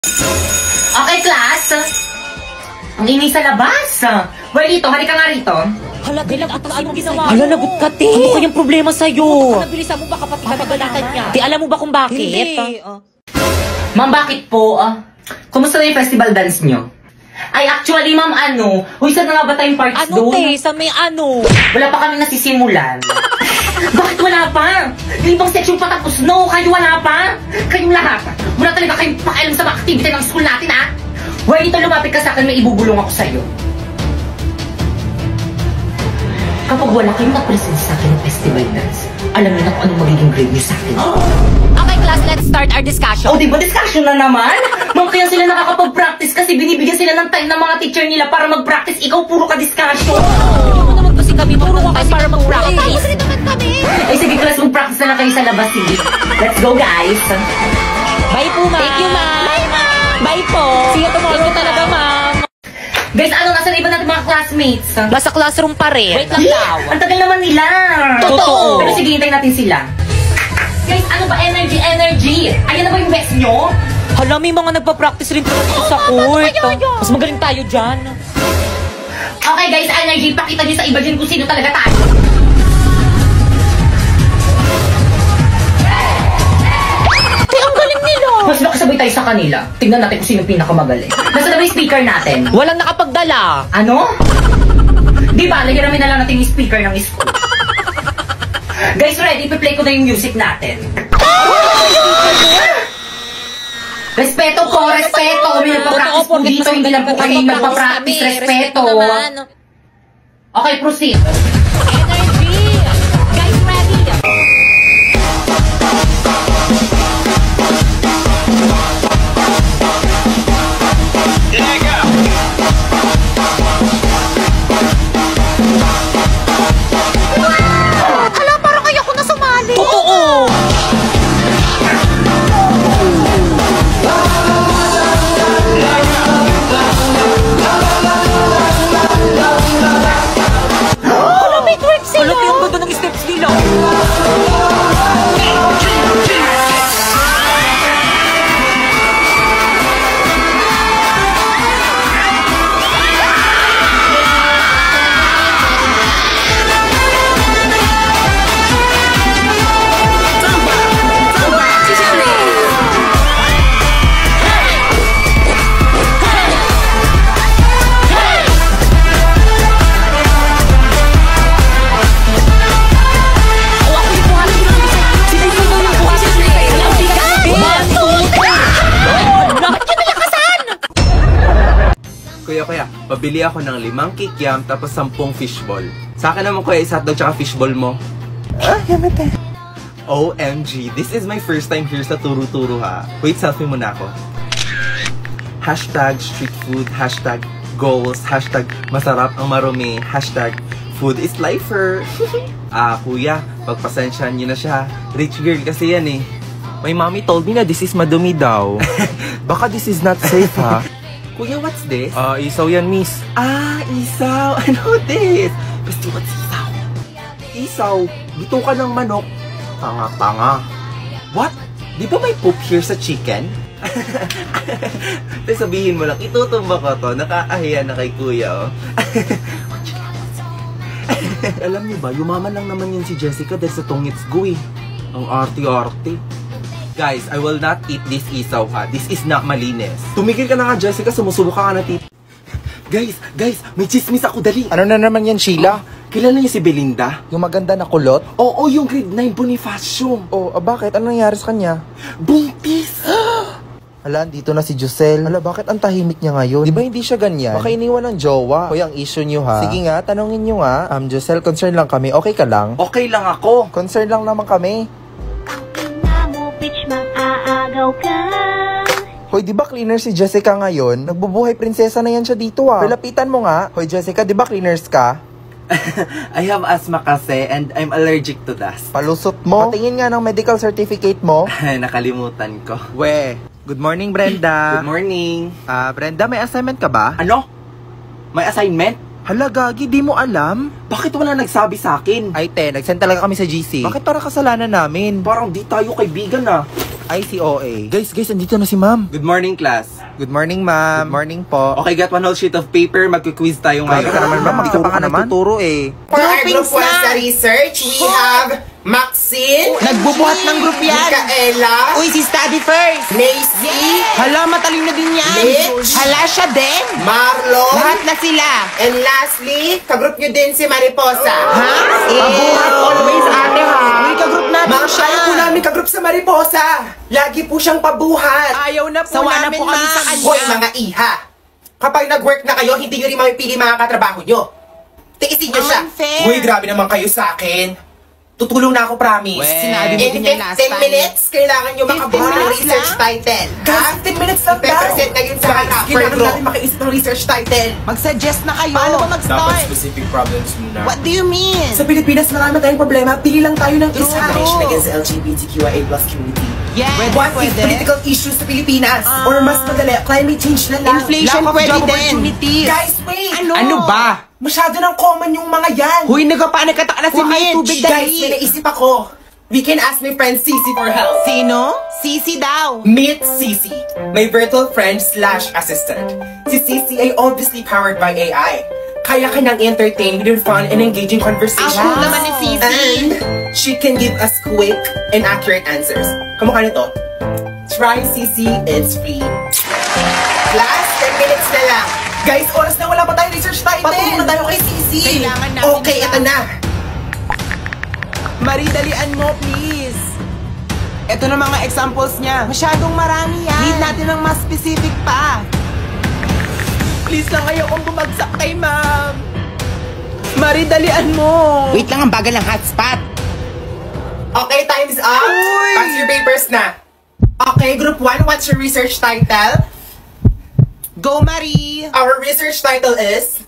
Okay, class. Ang inis sa labas. Well, dito, halika nga rito. Hala, lagot ka. Anong ginawa mo? Hala, lagot ka, te. Ano kayang problema sa'yo? Bilisan mo ba kapag kapagalitan niya? Te, alam mo ba kung bakit? Hindi. Ma'am, bakit po? Kumusta na yung festival dance nyo? Ay, actually, ma'am, Huy, saan na nga ba tayong parts Ano, doon? te? Sa may ano? Wala pa kami nasisimulan. Bakit wala pa? Yung ibang section patapos, no? Kayo wala pa? Kayong lahat. Wala talaga kayong pakialam sa mga activity ng school natin, ha? Well, dito lumapit ka sa akin, may ibubulong ako sa'yo. Kapag wala kayong na-present sa akin ng festival dance, alam niyo na kung anong magiging grade niyo sa akin. Okay, class, let's start our discussion. O, di ba discussion na naman? Ma'am, kaya sila nakakapag-practice kasi binibigyan sila ng time ng mga teacher nila para mag-practice. Ikaw, puro ka discussion. Hindi mo naman kasi kami puro ka para mag-practice. Ay, sige, class, mag-practice na lang kayo sa labas, sige. Let's go, guys. Bye po, ma'am. Thank you, ma'am. Bye, ma'am. Bye po. See you tomorrow. Thank you talaga, ma'am. Guys, nasan iba natin mga classmates? Nasa classroom pa rin. Wait lang daw. Ang tagal naman nila. Totoo. Pero sige, hintayin natin sila. Guys, ano ba? Energy. Ayan na ba yung best nyo? Hala, may mga nagpa-practice rin talaga sa court. Mas magaling tayo dyan. Okay, guys, energy. Pakita nyo sa iba dyan kung sino talaga tayo. Ang galing nila. Mas makasabay tayo sa kanila. Tignan natin kung sino pinakamagaling. Nasaan na ba yung speaker natin? Walang nakapagdala. Ano? Di ba, lagyan namin na lang natin yung speaker ng school. Guys, ready? Ipi-play ko na yung music natin. Respeto po, respeto. May nagpa-practice po dito. Hindi lang po kayo nagpa-practice. Respeto. Okay, proceed. Energy. Guys, ready. Hala, parang ayoko na sumali. Oo. Hala, may twerk sila. Hala, yung ganda ng steps nila. Kuya, pabili ako ng 5 kikiam tapos 10 fishball. Sa akin naman kuya, isa hotdog tsaka fishball mo. Yamete. OMG, this is my first time here sa Turu-Turu ha. Wait, selfie muna ako. Hashtag street food, hashtag goals, hashtag masarap ang marumi, hashtag food is lifer. Kuya, pagpasensyahan niyo na siya. Rich girl kasi yan eh. My mommy told me na this is madumi daw. Baka this is not safe ha. Kuya, what's this? Isaw yan, miss. Isaw. I know this. Basta what's isaw? Isaw. Bito ka ng manok. Tanga-tanga. What? Di ba may poop here sa chicken? Tapos sabihin mo lang, itutumba ko to. Nakakahiya na kay kuya, oh. Alam niyo ba, yumaman lang naman yun si Jessica dahil sa tongits go eh. Ang arte-arte. Guys, I will not eat this isaw ha. This is not malinis. Tumigil ka na nga, Jessica. Sumusubok ka na tip. Guys, may chismis ako, dali. Ano na naman yan, Sheila? Kilala niyo si Belinda? Yung maganda na kulot? Oo, yung grade 9 Bonifacio. Bakit? Ano nangyari sa kanya? Buntis! Hala, dito na si Jusel. Hala, bakit ang tahimik niya ngayon? Di ba hindi siya ganyan? Baka iniwan ng jowa. Hoy, ang issue niyo ha. Sige nga, tanongin niyo nga. Jusel, concern lang kami. Okay ka lang? Okay lang ako. Concern lang naman kami. Hoy, di ba cleaner si Jessica ngayon? Nagbubuhay prinsesa na yan siya dito ah. Lapitan mo nga. Hoy, Jessica, di ba cleaners ka? I have asthma kasi and I'm allergic to dust. Palusot mo. Patingin nga ng medical certificate mo. Nakalimutan ko. Good morning, Brenda. Good morning. Brenda, may assignment ka ba? Ano? May assignment? Hala, Gagi, di mo alam? Bakit wala nagsabi sa akin? Ay, nagsend talaga kami sa GC. Bakit para kasalanan namin? Parang di tayo kaibigan ah. Ay, si OA. Guys, andito na si ma'am. Good morning, class. Good morning, ma'am. Good morning po. Okay, got one whole sheet of paper. Magkuquiz tayo Kaya ngayon. ka naman, ma'am. Hindi ka pa nga nagtuturo eh. For our group 1 sa research, we have Maxine, Nagbubuhat ng group yan. Micaela, Uy, si Study First. Macy, Hala, matalino din yan. Mitch. Hala, siya din. Marlon, Lahat na sila. and lastly, kagroup nyo din si Mariposa. Ha? Mabuhat always, ate ha. Uy, kagroup natin Mga siya. kaya po namin kagroup sa Mariposa. Lagi po siyang pabuhat. Ayaw na po Sawa namin, na po kami sa ma'am. Hoy, mga iha. Kapag nag-work na kayo, hindi nyo rin mamipili mga katrabaho nyo. Tiisin nyo siya. Unfair. Uy, grabe naman kayo sa akin. Tutulong na ako, promise. Sinabi mo In din yan last 15 time. minutes, kailangan nyo makabuo ng minutes research lang? title. Guys, 15 minutes lang daw. Ipe-present na yun sa harap. Kailangan Group. natin makaisip ng research title. Mag-suggest na kayo. Paano ba mag-start? specific problems muna. What do you mean? Sa Pilipinas, marami tayong problema. Pili lang tayo ng isa. True. Against the LGBTQIA+ community. Yes, What is political issues sa Pilipinas? Or mas madali, climate change na lang. Inflation Lack of pwede job din. opportunities. Guys, wait! Ano ba? Masyado ng common yung mga yan. Huy, nagkapaanak na si Kuha kayo Mitch. tubig, Guys, may naisip ako. We can ask my friend Cici for help. Sino? Sisi daw. Meet Cici, my virtual friend / assistant. Si Cici ay obviously powered by AI. Kaya ka nang entertain with fun and engaging conversations. Ang cool naman ni Cici. And she can give us quick and accurate answers. Kamukha nito. Try Cici, it's free. Class, 10 minutes na lang. Guys, oras na wala pa tayong research title. Patulong na tayo kay Cici. Kailangan namin Okay, siya. ito na. Marie, dalian mo, please. Ito na mga examples niya. Masyadong marami yan. Need natin ng mas specific pa. Please lang, ayokong bumagsak kay ma'am. Marie, dalian mo. Wait lang, ang bagal ng hotspot. Okay, time's up. Pass your papers na. Okay, group 1, what's your research title? Go, Marie. Our research title is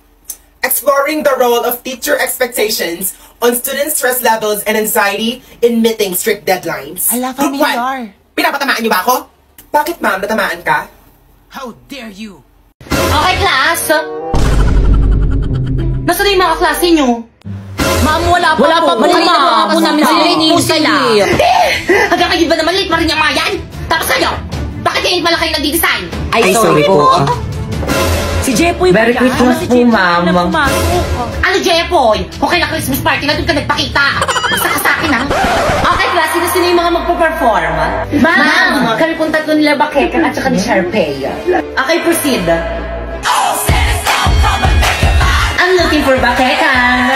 Exploring the Role of Teacher Expectations on Student Stress Levels and Anxiety in Meeting Strict Deadlines. Ala, Group familiar. 1, pinapatamaan niyo ba ako? Bakit ma'am, natamaan ka? How dare you? Okay, class. Nasaan na yung mga klase nyo? Ma'am, wala pa po. Ma'am, po namin sila iniintay sila. Hanggang kayo ba naman late pa rin yung mga yan? Tapos kayo, bakit ngayon pala kayo nagdi-design? Ay, sorry po. Si Jepoy ba Merry yan? Christmas Si po, Jepoy ma'am. na pumasok. Ano, Jepoy? Okay na Christmas party na doon ka nagpakita. Basta ka sa akin, ha? Okay, class, sino yung mga magpo-perform? Ma'am, kami pong tatlo nila Bakekang at saka ni Sharpay. Okay, proceed. I'm looking for Bakekang.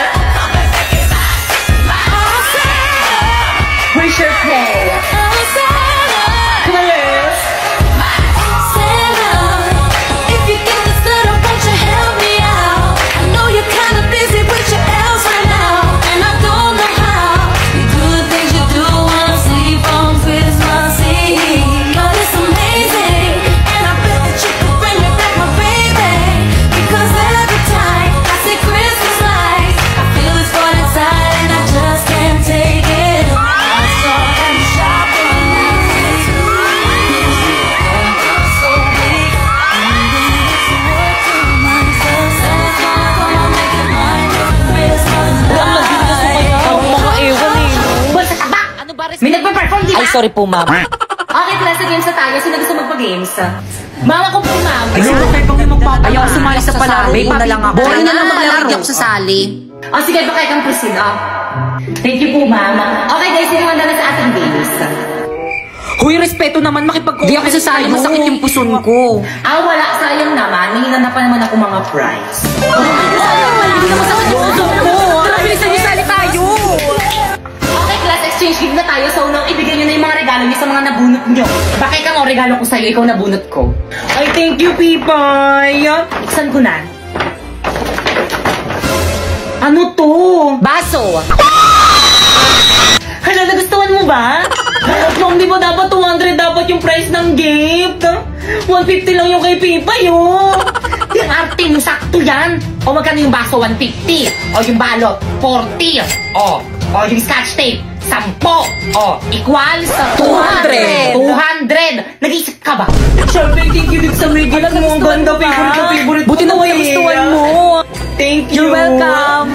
Where's Sharpay? Come on, girls. May nagpa-perform, di ba? Ay, sorry po, ma'am. Okay, class, games na tayo. Sino gusto magpa-games? Mama ko po, ma'am. Ayaw sumali sa palaro. Babe, na lang ako. Boring na lang maglaro. Hindi ako sasali. O, sige, baka kang proceed, Thank you po, ma'am. Okay, guys, sino handa na sa ating games? Huy, respeto naman, makipag-cooperate. Di ako sasali, masakit yung puson ko. Wala, sayang naman. Hihina na pa naman ako mga prize. Hindi na masakit yung puson ko. Tara, bilisan niyo, sali tayo. Okay, class, exchange game na tayo. So, nang ibigay niyo na yung mga regalo niyo sa mga nabunot niyo. Bakit kang regalo ko sa'yo, ikaw nabunot ko. Ay, thank you, Pipay. Buksan ko na. Ano to? Baso. Hala, nagustuhan mo ba? Long, di ba dapat 200 dapat yung price ng gift? 150 lang yung kay Pipay, Yung arte mo, sakto yan. O magkano yung baso, 150. O yung balot, 40. O yung scotch tape, 10. O, equals 200. 200. Nag-isip ka ba? Siyempre, thank you sa regular mo. Ang ganda, favorite. Buti na yung gustuhan mo. Thank you. You're welcome.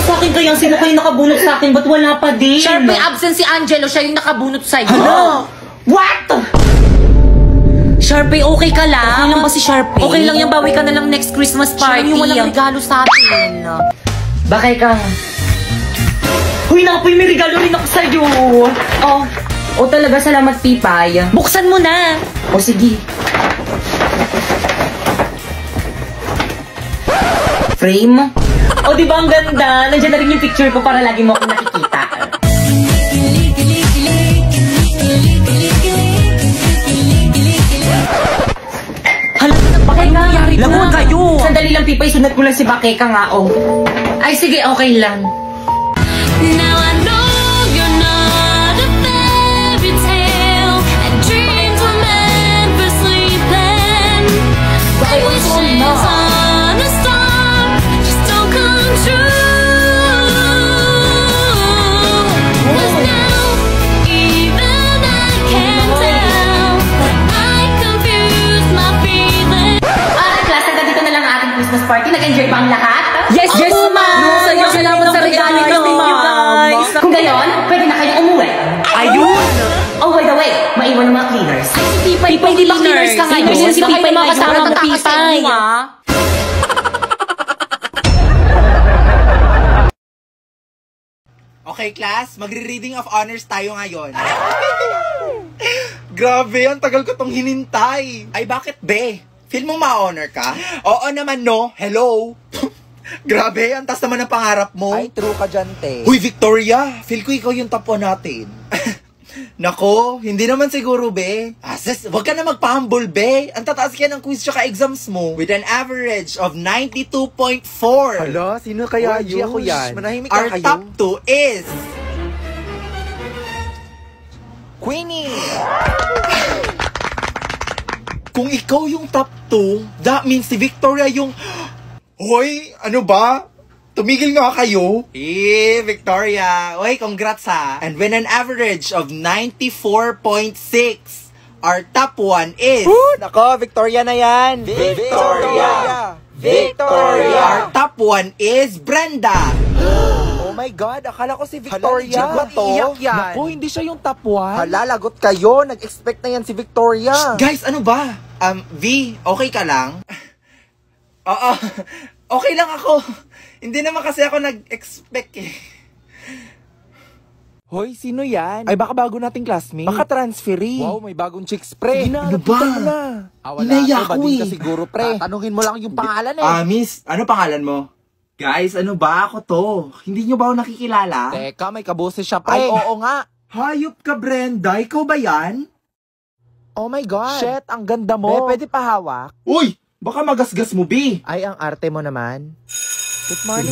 Sa akin kaya, sino kayo nakabunot sa akin? Ba't wala pa din? Sharpay, absent si Angelo. Siya yung nakabunot sa'yo. Ano? What? Sharpay, okay ka lang? Okay lang ba si Sharpay? Okay lang yan, bawi ka na lang next Christmas party. Siya yung walang regalo sa atin. Bakay ka. Huy, Napoy, may regalo rin ako sa'yo. Oh, talaga, salamat, Pipay. Buksan mo na. O, sige. Frame? O, di ba ang ganda? Nandiyan na rin yung picture ko para lagi mo akong nakikita. Hala, bakit nangyari to? Lagot kayo. Sandali lang, Pipay. Sunod ko lang si Bakeka nga, oh. Ay, sige, okay lang. Now I know you're not a fairy tale, and dreams were meant for sleeping. And wishes on a star just don't come true. 'Cause now even I can tell that I confused my feelings. Class, hanggang dito na lang ang ating Christmas party. Nag-enjoy ba ang lahat? Yes, ma'am. Salamat sa regalo niyo, ma'am. Kung gayon, pwede na kayong umuwi. Ayun! Oh, by the way, maiwan ng mga cleaners. Si Pipay, hindi ba cleaners ka ngayon? Si Pipay, mga kasama mo, Pipay. Okay, class, magre-reading of honors tayo ngayon. Grabe, ang tagal ko tong hinintay. Ay, bakit be? Feel mo ma-honor ka? Oo naman, no? Hello? Grabe, ang taas naman ang pangarap mo. Ay, true ka dyan, te. Huy, Victoria, feel ko ikaw yung top 1 natin. Nako, hindi naman siguro, be. Sis, wag ka na magpa-humble, be. Ang tataas kaya ng quiz tsaka exams mo. With an average of 92.4. Hala, sino kaya Uy, yun? Ako yan. Manahimik ka Our kayo. top 2 is... Queenie! Kung ikaw yung top 2, that means si Victoria yung... Hoy, ano ba? Tumigil nga kayo. Victoria. Hoy, congrats ha. And with an average of 94.6, our top 1 is... Nako, Victoria na yan. Victoria! Our top 1 is Brenda. Oh my God, akala ko si Victoria. Hala, to? iyak yan. Naku, hindi siya yung top 1. Hala, lagot kayo. Nag-expect na yan si Victoria. Guys, ano ba? V, okay ka lang? Oo, okay lang ako. Hindi naman kasi ako nag-expect eh. Hoy, sino yan? Ay, baka bago nating classmate. Baka transferee. Wow, may bagong chicks, pre. Ano ba? Wala, Inaiyak ba ko din eh. ka siguro, pre. Tatanungin mo lang yung pangalan eh. Miss, ano pangalan mo? Guys, ano ba ako to? Hindi nyo ba ako nakikilala? Teka, may kaboses siya, pre. Ay, oo nga. Hayop ka, Brenda. Ikaw ba yan? Oh my God. Shit, ang ganda mo. Pwede pa hawak? Uy! Baka magasgas mo, B. Ay, ang arte mo naman. Good morning,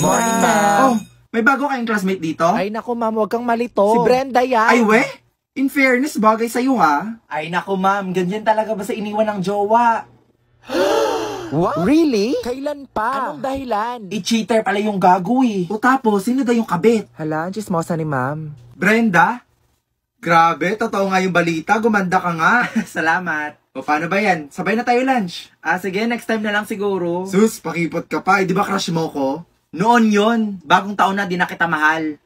Oh, may bago kayong classmate dito? Ay, naku, ma'am, huwag kang malito. Si Brenda yan. Ay, we? In fairness, bagay sa'yo, ha? Ay, naku, ma'am. Ganyan talaga ba sa iniwan ng jowa? What? Really? Kailan pa? Anong dahilan? I-cheater pala yung gago, eh. O tapos, sino daw yung kabit? Hala, ang chismosa ni ma'am. Brenda? Grabe, totoo nga yung balita. Gumanda ka nga. Salamat. O paano ba yan? Sabay na tayo lunch. Sige, next time na lang siguro. Sus, pakipot ka pa. Di ba crush mo ko? Noon yon. Bagong taon na, di na kita mahal.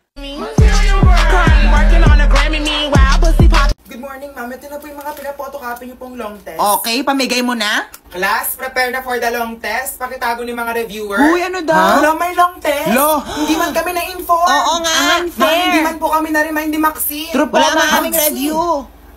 Good morning, ma'am. Ito na po yung mga pinapotocopy niyo pong long test. Okay, pamigay mo na? Class, prepare na for the long test. Pakitago ni mga reviewer. Uy, ano daw? Wala, may long test. Hindi man kami na-inform. Oo nga. Ma'am, hindi man po kami na-remind ni Maxine. Wala man kaming review.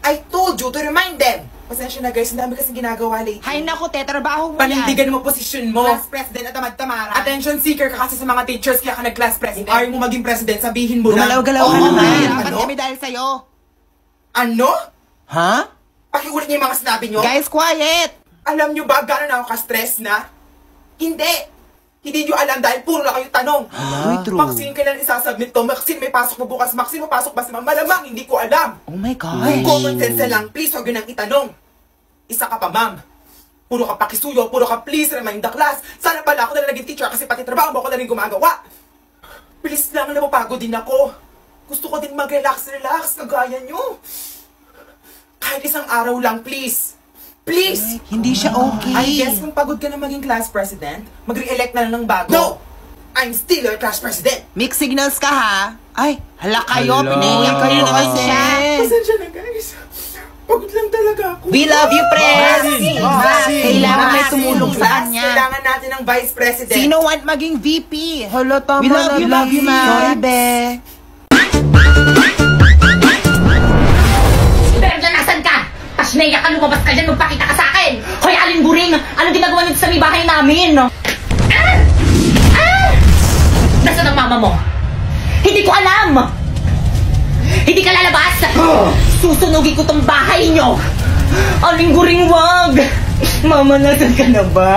I told you to remind them. Pasensya na guys, ang dami kasi ginagawa lately. Hay naku, te, trabaho mo Panindigan mo posisyon mo. Class president at tamad-tamaran. Attention seeker ka kasi sa mga teachers kaya ka nag-class president. Kung ayaw mo maging president, sabihin mo lang. Gumalaw-galaw ka naman. Dapat Ano? kami dahil sa'yo. Ano? Ha? Pakiulit niyo yung mga sinabi niyo. Guys, quiet! Alam niyo ba gano'n ako ka-stress na? Hindi! Hindi niyo alam dahil puro lang kayong tanong. Uy, true. Maxine, kailan isasubmit to? Maxine, may pasok mo bukas. Maxine, may pasok ba si Ma'am? Malamang, hindi ko alam. Oh my God. Common sense na lang, please, huwag yun ang itanong. Isa ka pa, ma'am. Puro ka pakisuyo, puro ka please remind the class. Sana pala ako na naging teacher kasi pati trabaho mo ako na rin gumagawa. Please lang, napapagod din ako. Gusto ko din mag-relax, kagaya nyo. Kahit isang araw lang, please. Please! Hindi siya okay. I guess kung pagod ka na maging class president, mag-re-elect na lang ng bago. No! I'm still your class president. Mixed signals ka ha? Ay, hala kayo, Hala. pinahiya kayo naman siya. Pasensya na guys. Pagod lang talaga ako. We love you, Pres! Kailangan may tumulong sa Class, kanya. kailangan natin ng vice president. Sino want maging VP? Hala, tama We love you, ma. Sorry, be. Berna, nasan ka? Pasneya ka, lumabas ka dyan, magpakita ka sa akin! Hoy, Aling Buring! Ano ginagawa nito sa may bahay namin? Nasaan ang mama mo? Hindi ko alam! Hindi ka lalabas! Susunugin ko tong bahay nyo! Aling Guring, wag! Mama, nasan ka na ba?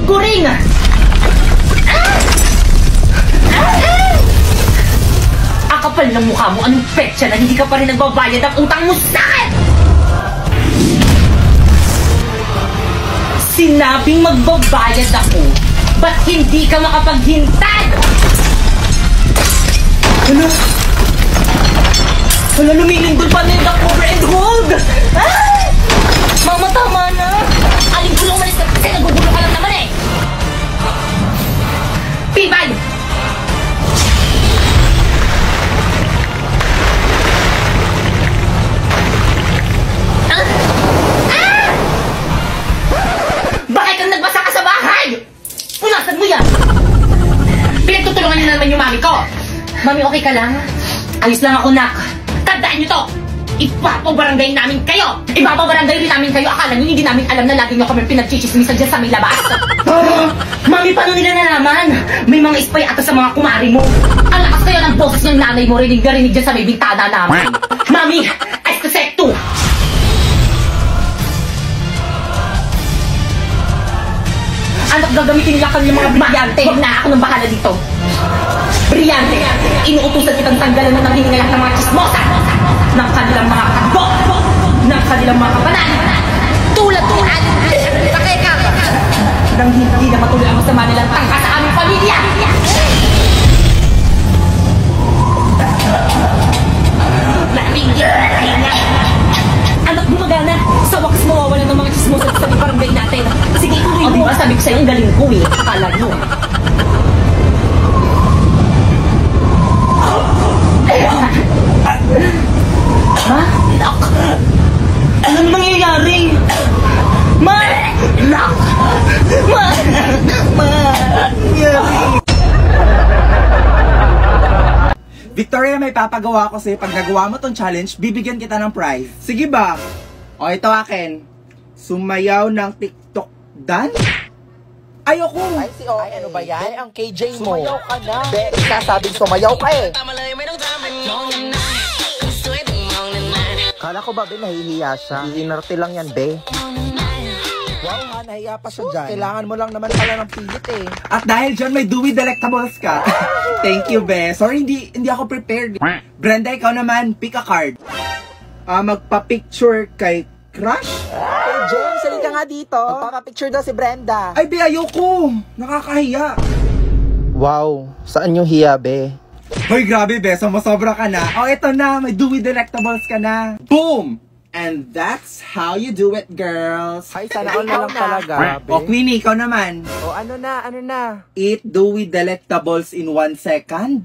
Guring! Ang kapal ng mukha mo, anong petsa na hindi ka pa rin nagbabayad ang utang mo sa akin! Sinabing magbabayad ako, ba't hindi ka makapaghintay? Ano? Wala, lumilindol pa na yung the cover and hold! Ah! Mama, tama na! Aling gulong malis ka kasi nagugulo ka lang naman eh! Pibay! Bakit kang nagbasa ka sa bahay? Punasan mo yan! Pinagtutulungan niyo na naman yung mami ko! Mami, okay ka lang? Ayos lang ako, nak. Tandaan niyo to! Ipapabarangay namin kayo! Ipapabarangay rin namin kayo! Akala niyo hindi namin alam na lagi niyo kami pinagchichismisan dyan sa may labas! Mami, paano nila nalaman? May mga spy ata sa mga kumari mo! Ang lakas kayo ng boses ng nanay mo, rinig na rinig dyan sa may bintana namin! Mami, I suspect too! Anak, gagamitin nila kami mga brilyante. Huwag na ako nang bahala dito. Brilyante. Inuutusan kitang tanggalan na ng hiningalak ng mga chismosa. Ng kanilang mga kago. Ng kanilang mga kapanan. Tulad ni Aling Pakeka. Nang hindi na matuloy ang masama nilang tangka sa aming pamilya. Anak, gumagana. Sa wakas mawawalan ng mga chismosa sa barangay natin. Sige, tuloy mo. Diba sabi ko sa'yo, ang galing ko eh. Akala nyo. Ha? Nak! Ano nangyayari? Ma! Nak! Ma! Ma! Victoria, may papagawa ko sa'yo. Pag nagawa mo tong challenge, bibigyan kita ng prize. Sige ba? O, ito akin. Sumayaw ng TikTok dance? Ayoko! Ay, ano ba yan? Ang KJ mo. Sumayaw ka na. Be, sasabing sumayaw ka eh. Kala ko ba, be, nahihiya siya? Inarte lang yan, be. Wow, ha, nahiya pa siya dyan. Kailangan mo lang naman pala ng pilit eh. At dahil dyan, may Dewey Delectables ka. Thank you, be. Sorry, hindi ako prepared. Brenda, ikaw naman, pick a card. Magpa-picture kay Crush? Hey, James, halika nga dito. Magpapapicture daw si Brenda. Ay, be, ayoko. Nakakahiya. Wow, saan yung hiya, be? Hoy, grabe, be. Sumasobra ka na. O, eto na. May Dewey Delectables ka na. Boom! And that's how you do it, girls. Ay, sana all na lang talaga. O, Queenie, ikaw naman. O, ano na? Eat Dewey Delectables in 1 second.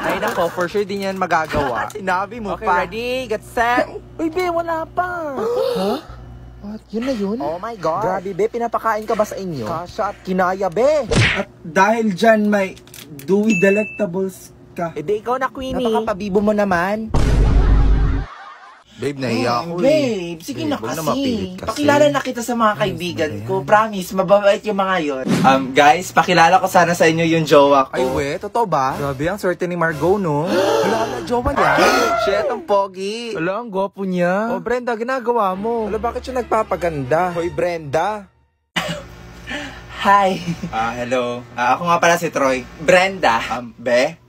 Ay, nako, for sure din yan magagawa. Sinabi mo Okay, pa. ready? Get set. Uy, be, wala pa. Huh? What? Yun na yun? Oh my God. Grabe, be, pinapakain ka ba sa inyo? Kasha at kinaya, be. At dahil dyan, may Dewey Delectables ka. E di ikaw na, Queenie. Napakapabibo mo naman. Babe, nahiya ako Babe, sige na Babe, kasi. huwag na mapilit kasi. Pakilala na kita sa mga kaibigan ko. Promise, mababait yung mga yon. Guys, pakilala ko sana sa inyo yung jowa ko. Ay, we, totoo ba? Grabe, ang swerte ni Margot, no? Wala na, jowa niya. Shit, ang pogi. Wala, ang gwapo niya. Oh, Brenda, ginagawa mo. Wala, bakit siya nagpapaganda? Hoy, Brenda. Hi. Hello. Ako nga pala si Troy. Brenda. Be,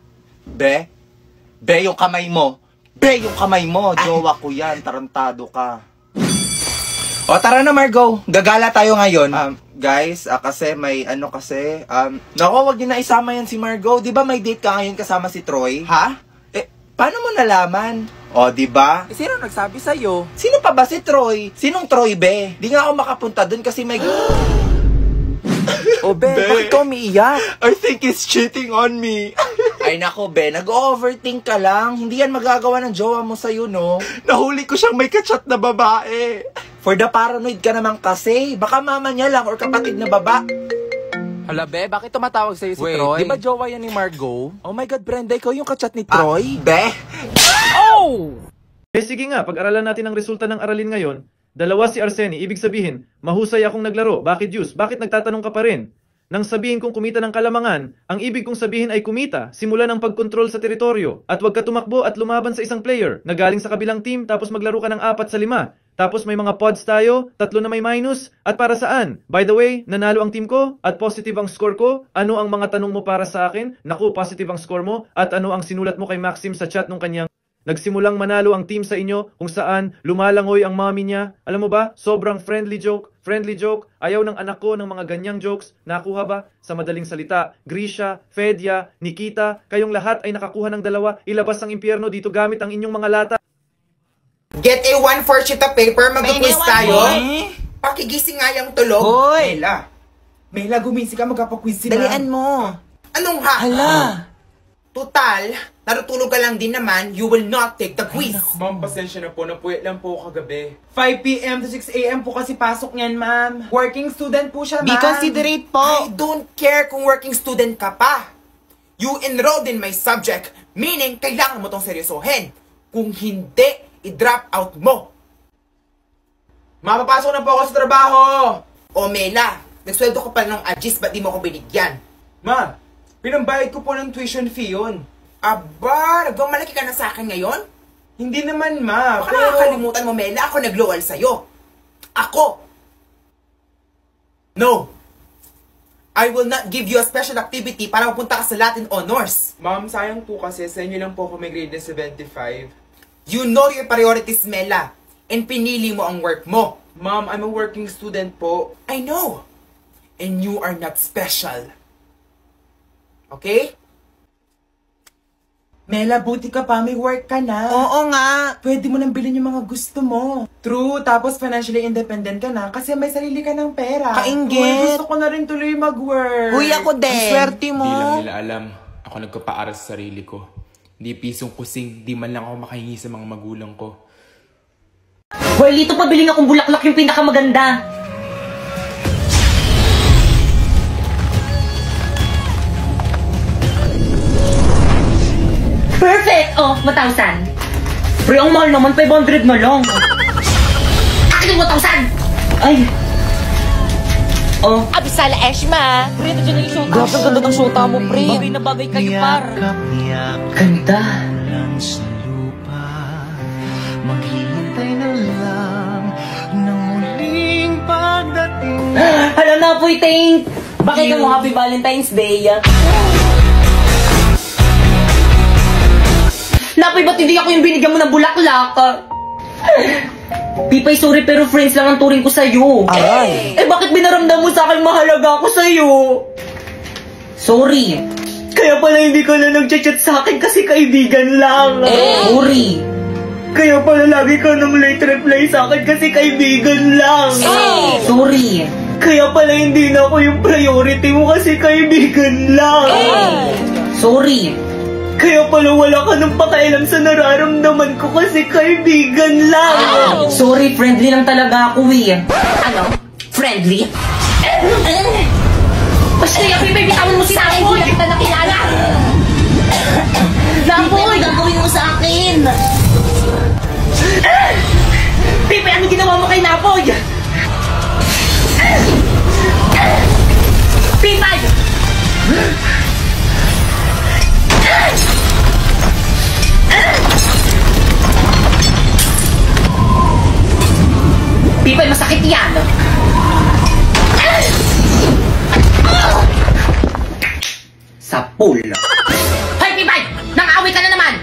yung kamay mo. Yung kamay mo. Jowa ko yan. Tarantado ka. O, tara na, Margot. Gagala tayo ngayon. Guys, kasi may naku, wag niyo na isama yan si Margot. Di ba may date ka ngayon kasama si Troy? Ha? Paano mo nalaman? O, di ba? Sino nagsabi sa'yo? Sino pa ba si Troy? Sinong Troy, be? Di nga ako makapunta dun kasi may... O, Ben, bakit ka umiiyak? I think he's cheating on me. Ay nako, Ben, nag-overthink ka lang. Hindi yan magagawa ng jowa mo sa'yo, no? Nahuli ko siyang may kachat na babae. For the paranoid ka naman kasi. Baka mama niya lang or kapatid na baba. Hala, Be, bakit tumatawag sa'yo si Troy? Di ba jowa yan ni Margo? Oh my God, Brenda, ikaw yung kachat ni Troy? Be? Sige nga, pag-aralan natin ang resulta ng aralin ngayon. 2 si Arsenie, ibig sabihin, mahusay akong naglaro. Bakit Diyos? Bakit nagtatanong ka pa rin? Nang sabihin kong kumita ng kalamangan, ang ibig kong sabihin ay kumita, simula ng pagkontrol sa teritoryo, at huwag ka tumakbo at lumaban sa isang player na galing sa kabilang team tapos maglaro ka ng 4 sa 5. Tapos may mga pods tayo, 3 na may minus, at para saan? By the way, nanalo ang team ko, at positive ang score ko. Ano ang mga tanong mo para sa akin? Naku, positive ang score mo, at ano ang sinulat mo kay Maxim sa chat nung kanyang nagsimulang manalo ang team sa inyo kung saan lumalangoy ang mommy niya. Alam mo ba, sobrang friendly joke. Ayaw ng anak ko ng mga ganyang jokes. Nakuha ba? Sa madaling salita, Grisha, Fedya, Nikita, kayong lahat ay nakakuha ng 2. Ilabas ang impyerno dito gamit ang inyong mga lata. Get a 1/4 sheet of paper, mag-quiz tayo. Pakigising nga yung tulog. Hoy! Mela, gumising ka, magkapag-quiz si Dalian mo. Anong ha? Hala. Total, natutulog ka lang din naman, you will not take the quiz. Ma'am, pasensya na po. Napuwit lang po kagabi. 5 p.m. to 6 a.m. po kasi pasok niyan, ma'am. Working student po siya, ma'am. Be considerate po. I don't care kung working student ka pa. You enrolled in my subject, meaning kailangan mo tong seryosohin. Kung hindi, i-drop out mo. Mapapasok na po ako sa trabaho. O Mela, nagsweldo ka pa ng Agis, ba't di mo ako binigyan? Ma, pinambayad ko po ng tuition fee yun. Aba, nagmamalaki ka na sa akin ngayon? Hindi naman, ma. Baka nakakalimutan mo, Mela, ako nag-lowal sa'yo. Ako. No. I will not give you a special activity para mapunta ka sa Latin Honors. Ma'am, sayang po kasi sa inyo lang po ako may grade na 75. You know your priorities, Mela. And pinili mo ang work mo. Ma'am, I'm a working student po. I know. And you are not special. Okay? Mela, buti ka pa. May work ka na. Oo nga. Pwede mo nang bilhin yung mga gusto mo. True, tapos financially independent ka na kasi may sarili ka ng pera. Kainggit. Uy, gusto ko na rin tuloy mag-work. Uy, ako din. Ang swerte mo. Di lang nila alam, ako nagpapaaral sa sarili ko. Di pisong kusing, di man lang ako makahingi sa mga magulang ko. Well, dito pabiling akong bulaklak yung pinakamaganda. Perfect! Oh, 1,000. Pre, ang mahal naman, 500 na lang. Akin yung 1,000! Ay! Oh. Abisala Eshma! Pre, nandiyan na yung shota. Grabe, ang ganda ng shota mo, pre. Bagay na bagay kayo, par. Ganda. Hala na po, Tank! Bakit ka mo Happy Valentine's Day? Napoy, ba't hindi ako yung binigyan mo ng bulaklak? Pipay, sorry pero friends lang ang turing ko sa'yo. Aray. Eh bakit binaramdam mo sa akin mahalaga ako sa'yo? Sorry. Kaya pala hindi ka na nag-chat sa akin kasi kaibigan lang. Sorry. Kaya pala lagi ka nang late reply sa akin kasi kaibigan lang. Sorry. Kaya pala hindi na ako yung priority mo kasi kaibigan lang. Sorry. Kaya pala wala ka nang pakialam sa nararamdaman ko kasi kaibigan lang. Sorry, friendly lang talaga ako eh. Ano? Friendly? Basta yung Pipe, bitawan mo sa akin. Hindi na kita nakilala. Lampoy, gagawin mo sa akin. Pipe, ano ginawa mo kay Napoy? Pipe! Pipay, masakit yan! Sa pool. Hoy, Pipay! Nang-away ka na naman!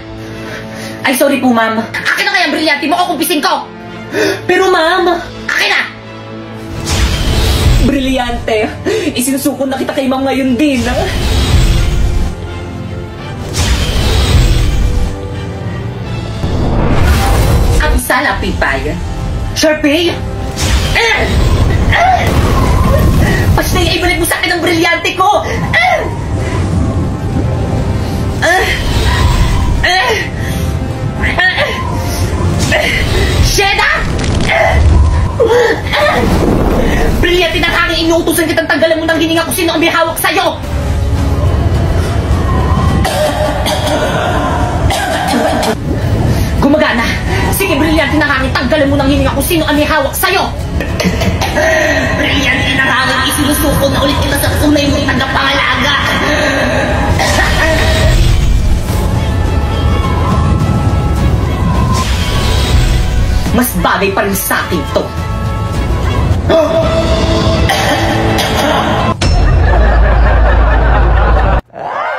Ay, sorry po, ma'am. Akin na kaya ang brilyante mo o kumpisin ko! Pero, ma'am! Akin na! Brilyante! Isinusuko na kita kay ma'am ngayon din, Sala, Pipay. Sharpay! Basta ibalik mo mo sa akin ang brilyante ko! Sheda! Brilyante na hangin, inuutusan kitang tanggalan mo ng hininga kung sino ang may hawak sa'yo! Gumagana! Sige, brilyante na hangin, tanggalan mo ng hininga kung sino ang may hawak sa'yo! Brilyante na hangin, isinusuko na ulit kita sa tunay mong tagapangalaga! Mas bagay pa rin sa akin to.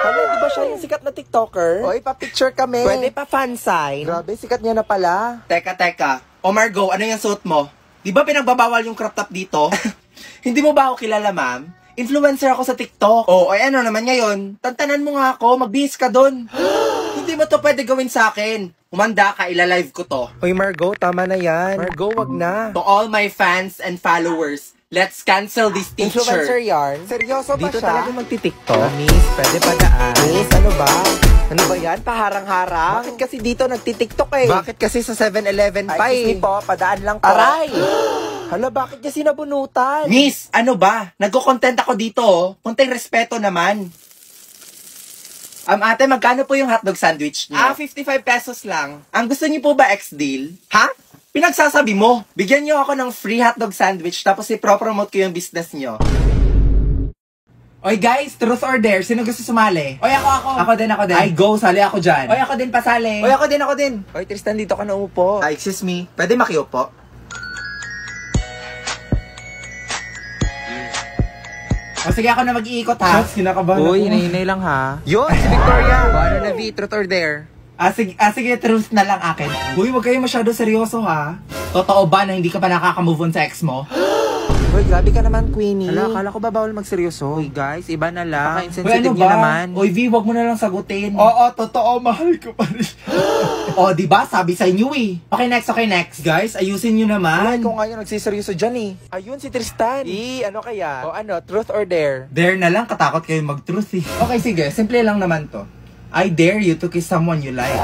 Ano, di ba siya yung sikat na TikToker? Oy, pa-picture kami. Pwede pa fan sign. Grabe, sikat niya na pala. Teka. O Margo, ano yung suot mo? Di ba pinagbabawal yung crop top dito? Hindi mo ba ako kilala, ma'am? Influencer ako sa TikTok. Oh, ay ano naman ngayon? Tantanan mo nga ako, magbihis ka dun. Hindi mo to pwede gawin sa akin. Umanda ka, ilalive ko to. Hoy, Margo, tama na yan. Margo, wag na. To all my fans and followers, let's cancel this teacher. Influencer yarn? Seryoso ba Dito siya? talaga magti-TikTok? Miss, pwede pa daan. Miss, ano ba? Ano ba yan? Paharang-harang? Bakit kasi dito nagti-TikTok eh? Bakit kasi sa 7-Eleven pa Ay, eh? excuse me po, padaan lang po. Aray! Hala, bakit niya sinabunutan? Miss, ano ba? Nagko-content ako dito, oh. Kunting respeto naman. Ate, magkano po yung hotdog sandwich niyo? 55 pesos lang. Ang gusto niyo po ba ex-deal? Ha? Pinagsasabi mo. Bigyan niyo ako ng free hotdog sandwich tapos i-promote ko yung business niyo. Oy guys, truth or dare? Sino gusto sumali? Oy, ako. Ako din. Ay, go, sali ako dyan. Oy, ako din pasali. Oy, ako din. Oy, Tristan, dito ka na upo. Ay, excuse me. Pwede makiupo? O sige, ako na mag-iikot ha. Shots, kinakabahan ako. Uy, hinahinay lang ha. Yun, si Victoria. Ano na, V? Truth or dare? Sige, truth na lang akin. Uy, wag kayo masyado seryoso ha. Totoo ba na hindi ka pa nakaka-move on sa ex mo? Uy, grabe ka naman, Queenie. Hala, akala ko ba bawal magseryoso? Uy, guys, iba na lang. Uy, Insensitive niya naman. Uy, V, wag mo na lang sagutin. Oo, totoo, mahal ko pa rin. O, diba? Sabi sa inyo eh. Okay, next. Guys, ayusin nyo Ay, naman. kung nga yun, nagsiseryoso dyan eh. Ayun, si Tristan. Ano kaya? O ano, truth or dare? Dare na lang, katakot kayo mag-truth eh. Okay, sige. Simple lang naman to. I dare you to kiss someone you like.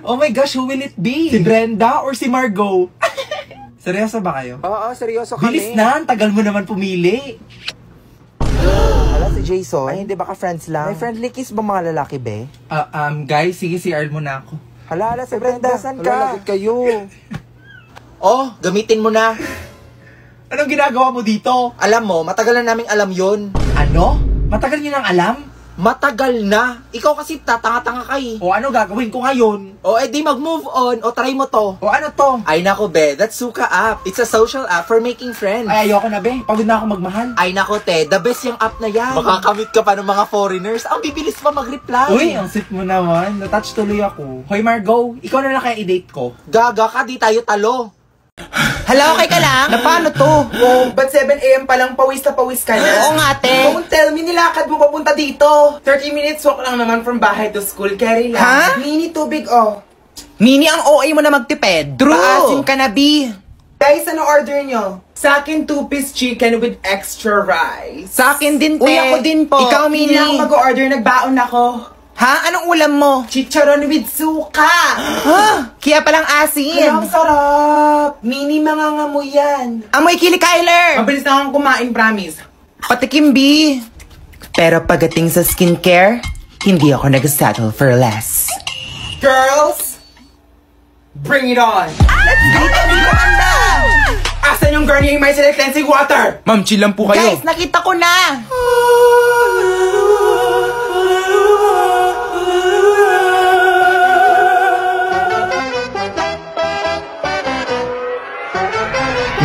Oh my gosh, who will it be? Si Brenda or si Margo? Seryoso ba kayo? Oo, seryoso kami. Bilis na, ang tagal mo naman pumili. Hala, si Jason. Ay, hindi baka friends lang. May friendly kiss ba mga lalaki, be? Guys, sige, CR mo na ako. Hala, si Brenda, saan ka? Hala, lagot kayo. Oh, gamitin mo na. Anong ginagawa mo dito? Alam mo, matagal na naming alam yun. Ano? Matagal niyo nang alam? Matagal na. Ikaw kasi tatanga-tanga ka eh. O ano gagawin ko ngayon? O edi mag-move on. O try mo to. O ano to? Ay nako be, that's Suka app. It's a social app for making friends. Ay, ayoko na be. Pagod na ako magmahal. Ay nako te, the best yung app na yan. Makakamit ka pa ng mga foreigners. Ang bibilis pa mag-reply. Uy, ang sweet mo naman. Natouch tuloy ako. Hoy Margo, ikaw na lang kaya i-date ko. Gaga ka, di tayo talo. Hala, okay ka lang? Na paano to? Oh, ba't 7 AM pa lang pawis na pawis ka na? Oo nga, te. Don't tell me, nilakad mo papunta dito. 30 minutes walk lang naman from bahay to school. Carry lang. Ha? Mini tubig, oh. Mini, ang OA mo na magtipid. True. Paasim ka na, B. Guys, ano order nyo? Sa akin, 2-piece chicken with extra rice. Sa akin din, te. Uy, ako din po. Ikaw, Mini. Hindi na ako mag-order, nagbaon ako. Ha? Anong ulam mo? Chicharon with suka. Ha? Kaya palang asin. Ang sarap. Mini, mangangamoy yan. Amoy kili, Kyler. Mabilis na akong kumain, promise. Patikim, B. Pero pagdating sa skincare, hindi ako nag-settle for less. Girls, bring it on. Let's go, Commander! Asan yung Garnier Micellar Cleansing Water? Ma'am, chill lang po kayo. Guys, nakita ko na!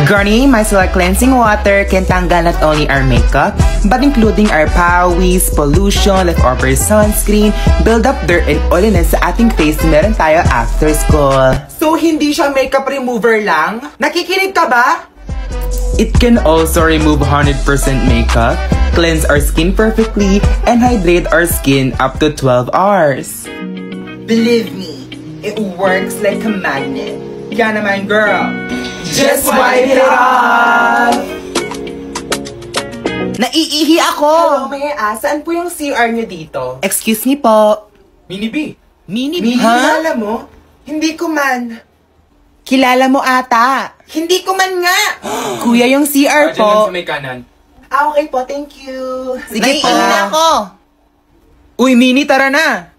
Garnier Micellar Cleansing Water can tanggal not only our makeup, but including our pawis, pollution, leftover sunscreen, build up dirt and oiliness sa ating face meron tayo after school. So, hindi siya makeup remover lang? Nakikinig ka ba? It can also remove 100% makeup, cleanse our skin perfectly, and hydrate our skin up to 12 hours. Believe me, it works like a magnet. Kaya naman, girl, just wipe it off! Naiihi ako! Hello, may saan po yung CR nyo dito? Excuse me po. Mini B. Mini Mini, ha? kilala mo? Hindi ko man. Kilala mo ata. Hindi ko man nga! Kuya, yung CR Diyan lang po. sa may kanan. Okay po, thank you. Sige po. Naiihi na ako. Uy, Mini, tara na.